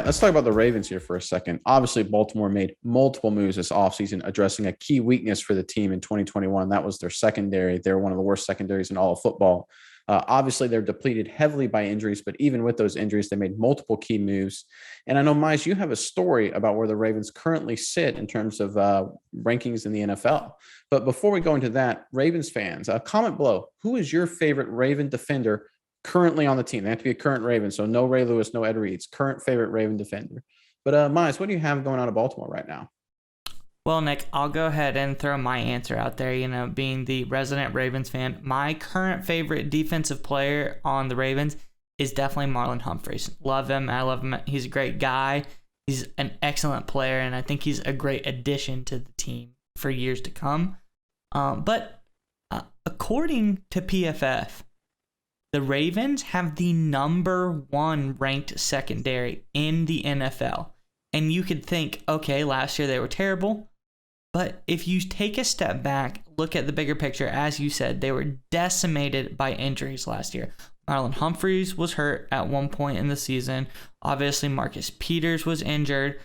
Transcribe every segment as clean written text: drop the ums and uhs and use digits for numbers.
let's talk about the Ravens here for a second. Obviously, Baltimore made multiple moves this offseason addressing a key weakness for the team in 2021. That was their secondary. They're one of the worst secondaries in all of football. Obviously, they're depleted heavily by injuries, but even with those injuries, they made multiple key moves. And I know, Mize, you have a story about where the Ravens currently sit in terms of rankings in the NFL. But before we go into that, Ravens fans, comment below, who is your favorite Raven defender currently on the team? They have to be a current Raven, so no Ray Lewis, no Ed Reed's current favorite Raven defender. But Mize, what do you have going on at Baltimore right now? Well, Nick, I'll go ahead and throw my answer out there. Being the resident Ravens fan, my current favorite defensive player on the Ravens is definitely Marlon Humphreys. Love him. I love him. He's a great guy. He's an excellent player, and I think he's a great addition to the team for years to come. But according to PFF, the Ravens have the number 1 ranked secondary in the NFL. And you could think, okay, last year they were terrible. But if you take a step back, look at the bigger picture, as you said, they were decimated by injuries last year. Marlon Humphreys was hurt at one point in the season. Obviously, Marcus Peters was injured.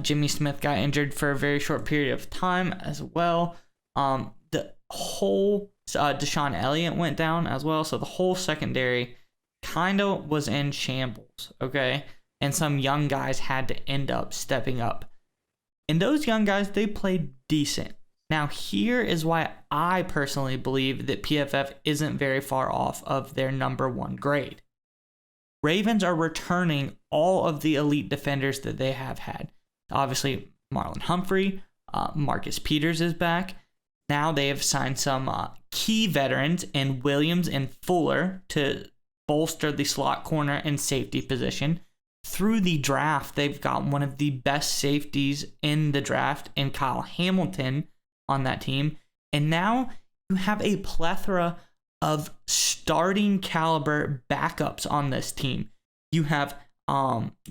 Jimmy Smith got injured for a very short period of time as well. The whole Deshaun Elliott went down as well. So the whole secondary kind of was in shambles, okay? And some young guys had to end up stepping up. And those young guys, they played decent. Now, here is why I personally believe that PFF isn't very far off of their number 1 grade. Ravens are returning all of the elite defenders that they have had. Obviously, Marlon Humphrey, Marcus Peters is back. Now they have signed some key veterans in Williams and Fuller to bolster the slot corner and safety position. Through the draft, they've got one of the best safeties in the draft in Kyle Hamilton on that team. And now you have a plethora of starting caliber backups on this team. You have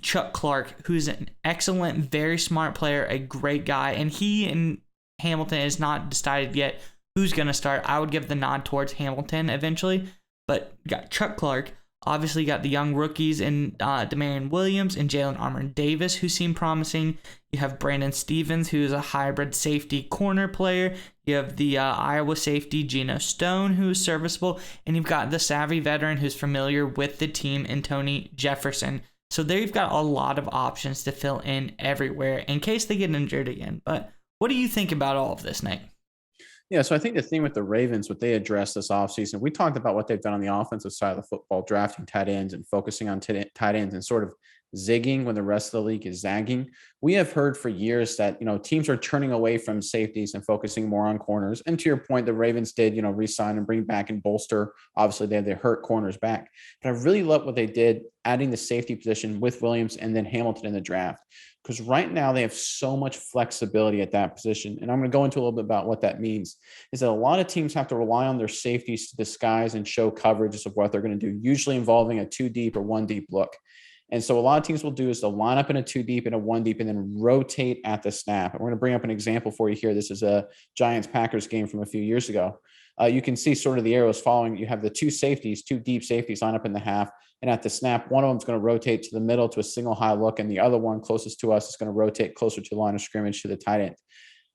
Chuck Clark, who's an excellent, very smart player, a great guy. And he and Hamilton is not decided yet who's going to start. I would give the nod towards Hamilton eventually. But you got Chuck Clark. Obviously, you got the young rookies in Demarion Williams and Jalen Armour-Davis, who seem promising. You have Brandon Stevens, who is a hybrid safety corner player. You have the Iowa safety Geno Stone, who is serviceable. And you've got the savvy veteran who's familiar with the team in Tony Jefferson. So there you've got a lot of options to fill in everywhere in case they get injured again. But what do you think about all of this, Nate? Yeah, so I think the thing with the Ravens, what they addressed this offseason, we talked about what they've done on the offensive side of the football, drafting tight ends and focusing on tight ends and sort of zigging when the rest of the league is zagging. We have heard for years that, teams are turning away from safeties and focusing more on corners. And to your point, the Ravens did, re-sign and bring back and bolster. Obviously, they have their hurt corners back. But I really love what they did, adding the safety position with Williams and then Hamilton in the draft. Because right now they have so much flexibility at that position. And I'm going to go into a little bit about what that means, is that a lot of teams have to rely on their safeties to disguise and show coverages of what they're going to do, usually involving a 2-deep or 1-deep look. And so a lot of teams will do is they'll line up in a 2-deep and a 1-deep and then rotate at the snap. And we're going to bring up an example for you here. This is a Giants-Packers game from a few years ago. You can see sort of the arrows following. You have the 2 deep safeties line up in the half. And at the snap, one of them is going to rotate to the middle to a single high look. And the other one closest to us is going to rotate closer to the line of scrimmage to the tight end.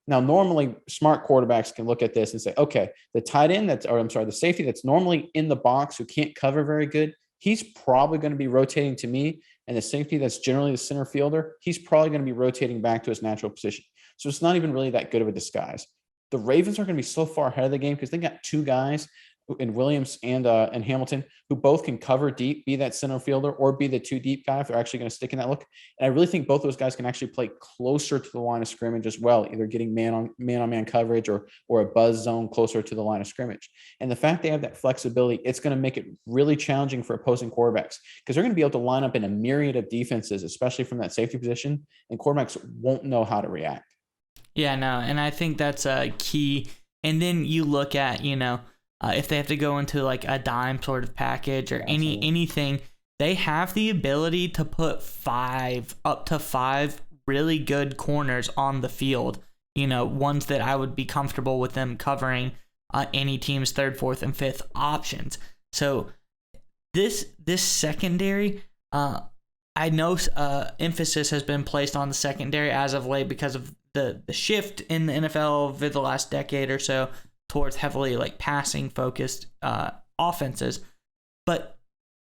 Now, normally smart quarterbacks can look at this and say, okay, the safety that's normally in the box who can't cover very good, he's probably going to be rotating to me. And the safety that's generally the center fielder, he's probably going to be rotating back to his natural position. So it's not even really that good of a disguise. The Ravens are going to be so far ahead of the game because they got 2 guys in Williams and Hamilton who both can cover deep, be that center fielder or be the 2-deep guy if they're actually going to stick in that look. And I really think both those guys can actually play closer to the line of scrimmage as well, either getting man-on-man coverage or a buzz zone closer to the line of scrimmage. And the fact they have that flexibility, it's going to make it really challenging for opposing quarterbacks because they're going to be able to line up in a myriad of defenses, especially from that safety position, and quarterbacks won't know how to react. Yeah, no, and I think that's a key. And then you look at, if they have to go into like a dime sort of package or anything, they have the ability to put up to five really good corners on the field. Ones that I would be comfortable with them covering any team's third, fourth, and fifth options. So this secondary, I I know emphasis has been placed on the secondary as of late because of the shift in the NFL over the last decade or so towards heavily like passing focused offenses. But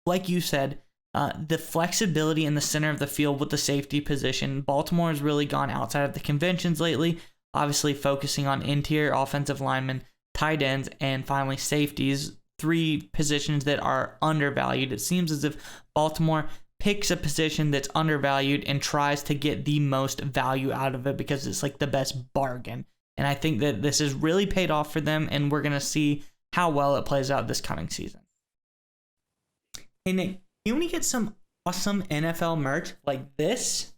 like you said, the flexibility in the center of the field with the safety position, Baltimore has really gone outside of the conventions lately, obviously focusing on interior offensive linemen, tight ends, and finally safeties, 3 positions that are undervalued. It seems as if Baltimore picks a position that's undervalued and tries to get the most value out of it because it's like the best bargain. And I think that this has really paid off for them, and we're going to see how well it plays out this coming season. Hey, Nick, you want to get some awesome NFL merch like this?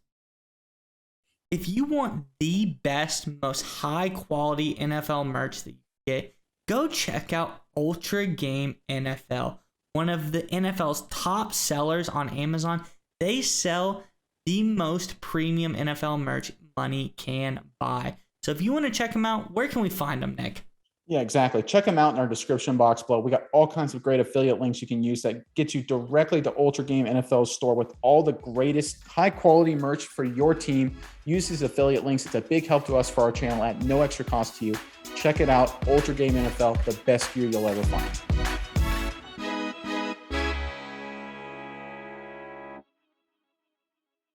If you want the best, most high quality NFL merch that you get, go check out Ultra Game NFL, one of the NFL's top sellers on Amazon. They sell the most premium NFL merch money can buy. So if you want to check them out, where can we find them, Nick? Yeah, exactly. Check them out in our description box below. We got all kinds of great affiliate links you can use that get you directly to Ultra Game NFL's store with all the greatest high quality merch for your team. Use these affiliate links. It's a big help to us for our channel at no extra cost to you. Check it out. Ultra Game NFL, the best gear you'll ever find.